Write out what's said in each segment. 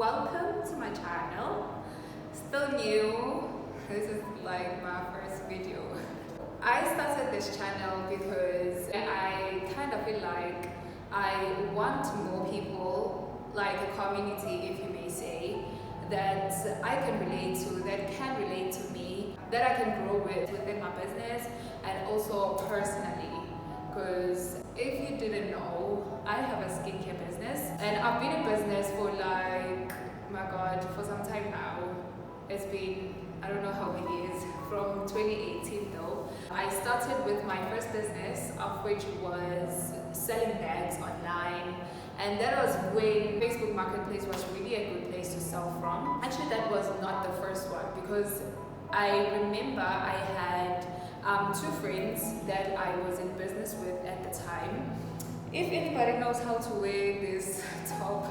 welcome to my channel. Still new, this is like my first video. I started this channel because I kind of feel like I want more people, like a community if you may say, that I can relate to, that can relate to me, that I can grow with within my business and also personally. Because if you didn't know, I have a skincare business and I've been in business for like, my god, for some time now. It's been, I don't know how many years, from 2018 though. I started with my first business, of which was selling bags online. And that was when Facebook Marketplace was really a good place to sell from. Actually, that was not the first one because I remember I had two friends that I was in business with at the time. If anybody knows how to wear this top,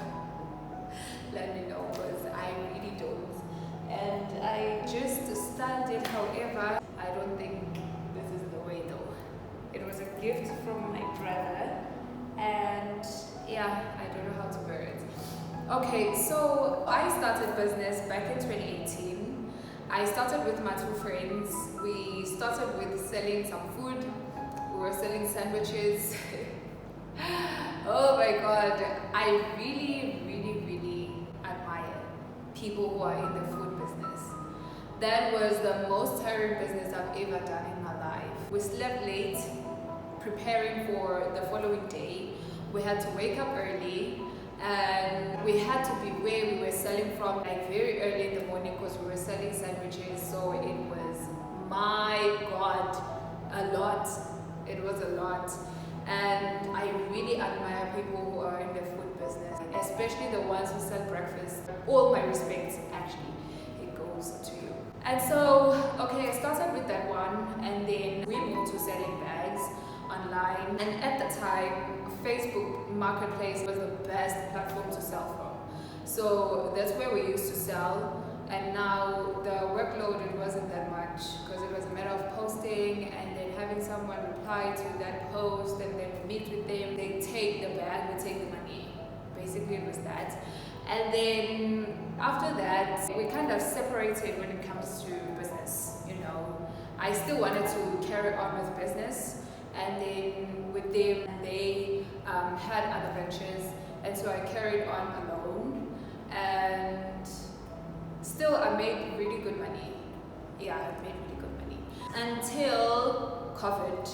let me know because I really don't. And I just styled it, however, I don't think this is the way though. It was a gift from my brother and yeah, I don't know how to wear it. Okay, so I started business back in 2018. I started with my two friends. We started with selling some food. We were selling sandwiches. Oh my god, I really admire people who are in the food business. That was the most tiring business I've ever done in my life. We slept late, preparing for the following day. We had to wake up early and we had to be where we were selling from like very early in the morning because we were selling sandwiches. So it was, my god, a lot. It was a lot. And I really admire people who are in the food business, especially the ones who sell breakfast. All my respects, actually, it goes to you. And so, okay, I started with that one and then we moved to selling bags online. And at the time, Facebook Marketplace was the best platform to sell from. So that's where we used to sell. And now the workload, it wasn't that much because it was a matter of posting and then having someone reply to that post and then we meet with them. They take the bag, we take the money. Basically it was that. And then after that, we kind of separated when it comes to business, you know. I still wanted to carry on with business and then with them, they had other ventures and so I carried on alone and still I made really good money. Yeah, I made really good money until COVID,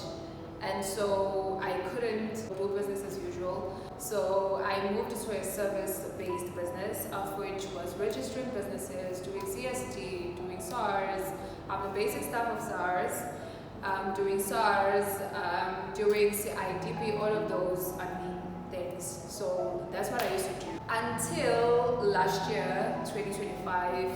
and so I couldn't do business as usual. So I moved to a service-based business, of which was registering businesses, doing CST, doing SARS. I'm the basic staff of SARS, doing SARS, doing CIDP, all of those admin things. So that's what I used to do. Until last year, 2025,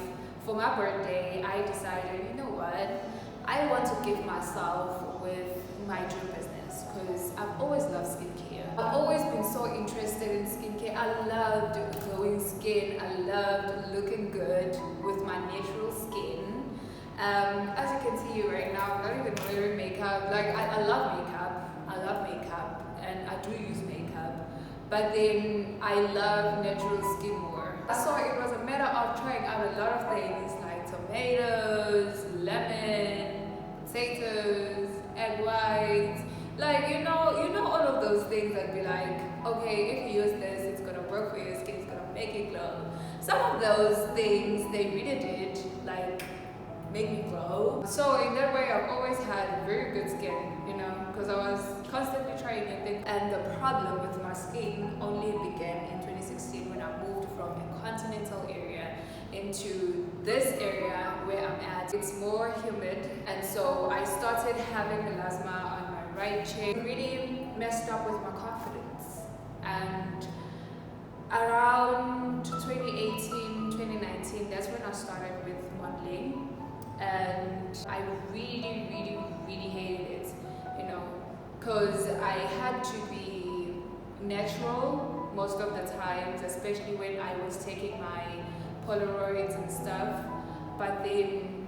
for my birthday, I decided, you know what? I want to give myself with my dream business because I've always loved skincare. I've always been so interested in skincare. I loved glowing skin. I loved looking good with my natural skin. As you can see right now, I'm not even wearing makeup. Like I love makeup. I love makeup and I do use makeup. But then I love natural skin more. So it was a matter of trying out a lot of things like tomatoes, lemon, potatoes, egg whites. Like you know all of those things that be like, okay, if you use this, it's gonna work for your skin, it's gonna make it glow. Some of those things they really did like make me glow. So in that way, I've always had very good skin, you know, because I was constantly trying new things. And the problem with my skin only began in 2016 when I moved from a continental area into this area where I'm at. It's more humid, and so I started having melasma on my right cheek. It really messed up with my confidence. And around 2018, 2019, that's when I started with modeling. And I really hated it, you know, because I had to be natural most of the times, especially when I was taking my Polaroids and stuff. But then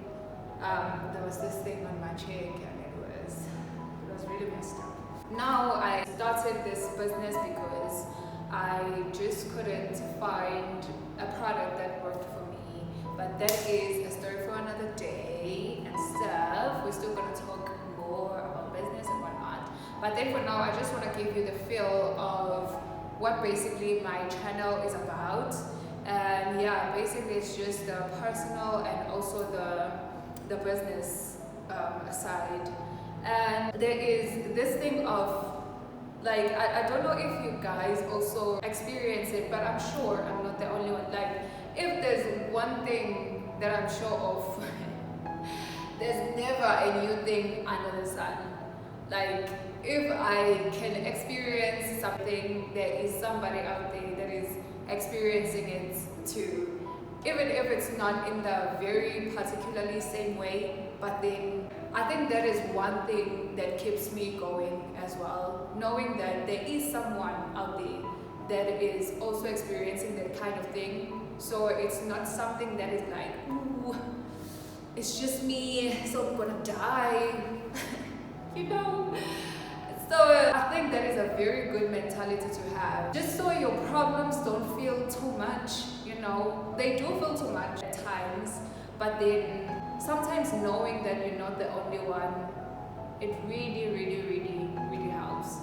there was this thing on my cheek and it was really messed up. Now I started this business because I just couldn't find a product that worked for me. But that is a story for another day and stuff. We're still gonna talk more about business and whatnot. But then for now, I just want to give you the feel of what basically my channel is about. And yeah, basically it's just the personal and also the business side. And there is this thing of like, I don't know if you guys also experience it, but I'm sure I'm not the only one. Like, if there's one thing that I'm sure of, there's never a new thing under the sun. Like, if I can experience something, there is somebody out there that is experiencing it too. Even if it's not in the very particularly same way, but then I think that is one thing that keeps me going as well, knowing that there is someone out there that is also experiencing that kind of thing. So it's not something that is like, ooh, it's just me, so I'm gonna die, you know? So I think that is a very good mentality to have. Just so your problems don't feel too much, you know? They do feel too much at times, but then sometimes knowing that you're not the only one, it really, really, really, really helps.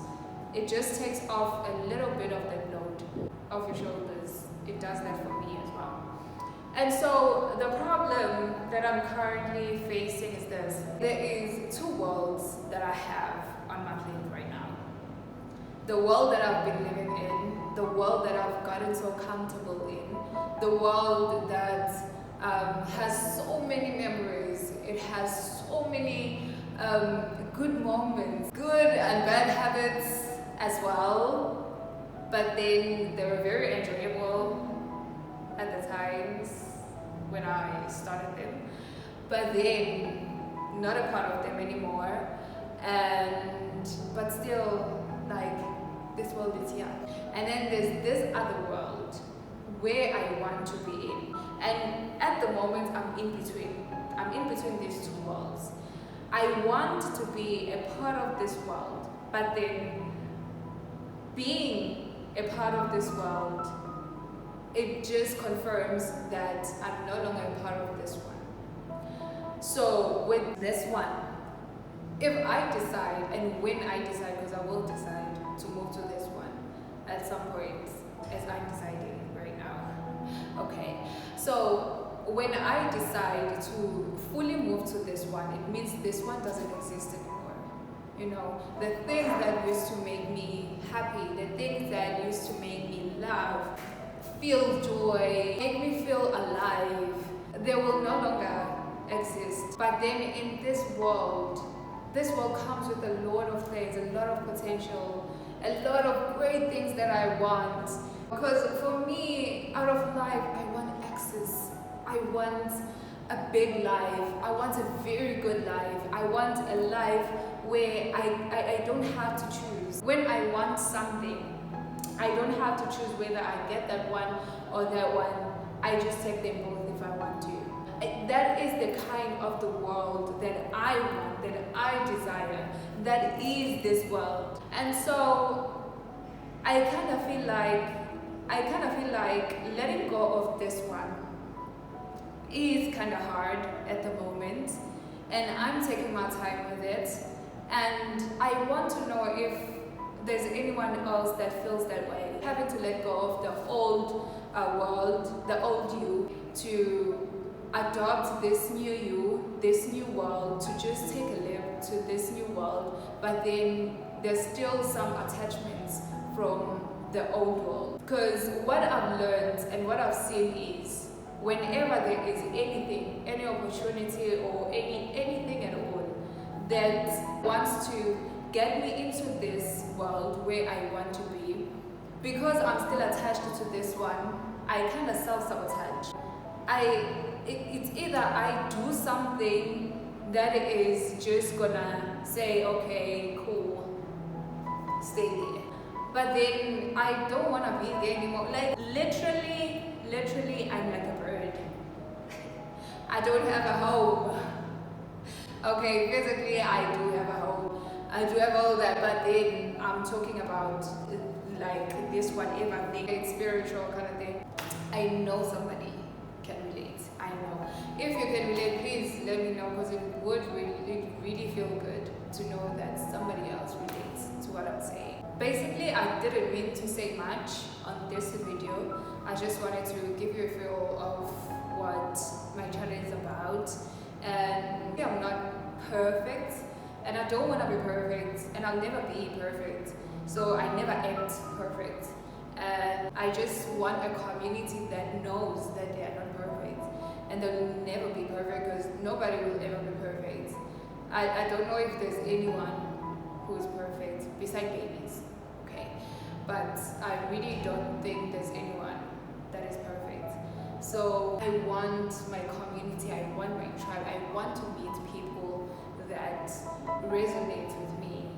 It just takes off a little bit of that load off your shoulders. It does that for me as well. And so the problem that I'm currently facing is this. There is two worlds that I have on my plate right now. The world that I've been living in, the world that I've gotten so comfortable in, the world that has so many memories. It has so many good moments, good and bad habits as well. But then they were very enjoyable at the times when I started them. But then not a part of them anymore. But still, like, this world is here. And then there's this other world where I want to be in. And at the moment, I'm in between. I'm in between these two worlds. I want to be a part of this world, but then being a part of this world, it just confirms that I'm no longer a part of this one. So with this one, if I decide, and when I decide, because I will decide to move to this one at some point, as I'm deciding right now. Okay, so when I decide to fully move to this one, it means this one doesn't exist anymore. You know, the things that used to make me happy, the things that used to make me laugh, feel joy, make me feel alive, they will no longer exist. But then in this world comes with a lot of things, a lot of potential, a lot of great things that I want. Because for me, out of life, I want access. I want a big life. I want a very good life. I want a life where I don't have to choose. When I want something, I don't have to choose whether I get that one or that one. I just take them both if I want to. That is the kind of the world that I want, that I desire. That is this world. And so I kind of feel like letting go of this one is kind of hard at the moment, and I'm taking my time with it. And I want to know if there's anyone else that feels that way, having to let go of the old world, the old you, to adopt this new you, this new world, to just take a leap to this new world, but then there's still some attachments from the old world. Because what I've learned and what I've seen is, whenever there is anything, any opportunity or anything at all that wants to get me into this world where I want to be, because I'm still attached to this one, I kind of self-sabotage. It's either I do something that is just gonna say, okay, cool, stay there. But then I don't want to be there anymore. Like literally, I'm like a bird. I don't have a home. Okay, physically I do have a home. I do have all that, but then I'm talking about like this whatever thing, it's spiritual kind of thing, I know somebody can relate. I know. If you can relate, please let me know, because it would really feel good to know that somebody else relates to what I'm saying. Basically, I didn't mean to say much on this video. I just wanted to give you a feel of what my channel is about. And I'm not perfect, and I don't want to be perfect, and I'll never be perfect. So I never act perfect. And I just want a community that knows that they are not perfect, and they'll never be perfect, because nobody will ever be perfect. I don't know if there's anyone who is perfect besides babies, okay? But I really don't think there's anyone that is perfect. So I want my community, I want my tribe, I want to meet people that resonate with me,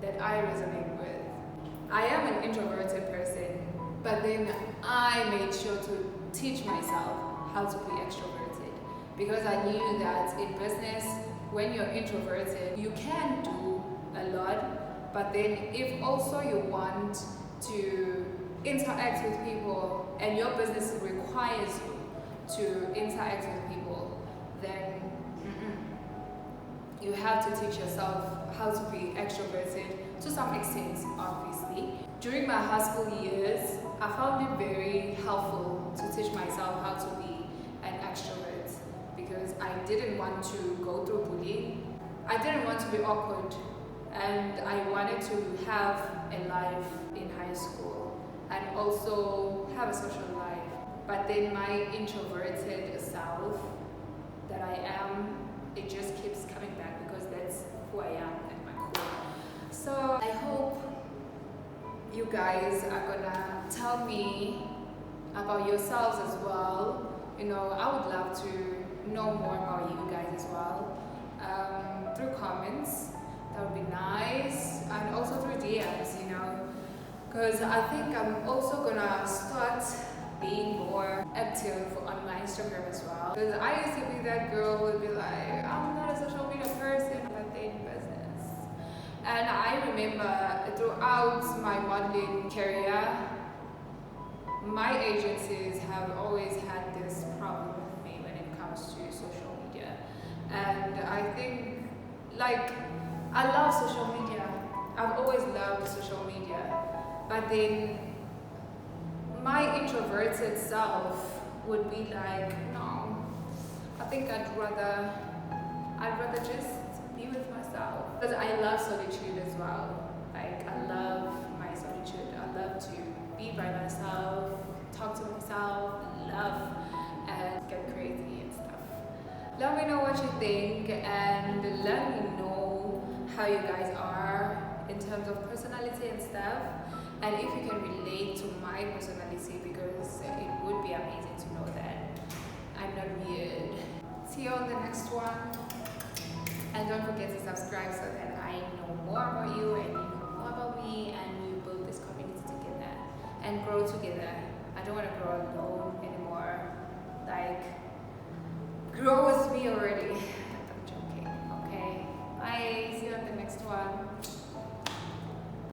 that I resonate with. I am an introverted person, but then I made sure to teach myself how to be extroverted, because I knew that in business, when you're introverted, you can do a lot, but then if also you want to interact with people and your business requires you to interact with people, then you have to teach yourself how to be extroverted to some extent, obviously. During my high school years, I found it very helpful to teach myself how to be an extrovert, because I didn't want to go through bullying. I didn't want to be awkward, and I wanted to have a life in high school and also have a social life. But then my introverted self that I am, it just keeps coming back, because that's who I am at my core. So I hope you guys are gonna tell me about yourselves as well. You know, I would love to know more about you guys as well, through comments. That would be nice, and also through DMs, you know, because I think I'm also gonna start being more active on my Instagram as well. Because I used to be that girl who would be like, I'm not a social media person, but they in business. And I remember throughout my modeling career, my agencies have always had this problem with me when it comes to social media. And I think, like, I love social media. I've always loved social media. But then my introverted self would be like, no, I think I'd rather just be with myself. Because I love solitude as well. Like, I love my solitude. I love to be by myself, talk to myself, laugh, and get crazy and stuff. Let me know what you think, and let me know how you guys are in terms of personality and stuff, and if you can relate to my personality, because it would be amazing to know that I'm not weird. See you on the next one, and don't forget to subscribe so that I know more about you and you know more about me, and we build this community together and grow together. I don't want to grow alone anymore. Like, grow with me already. I'm joking, okay? Bye, see you on the next one.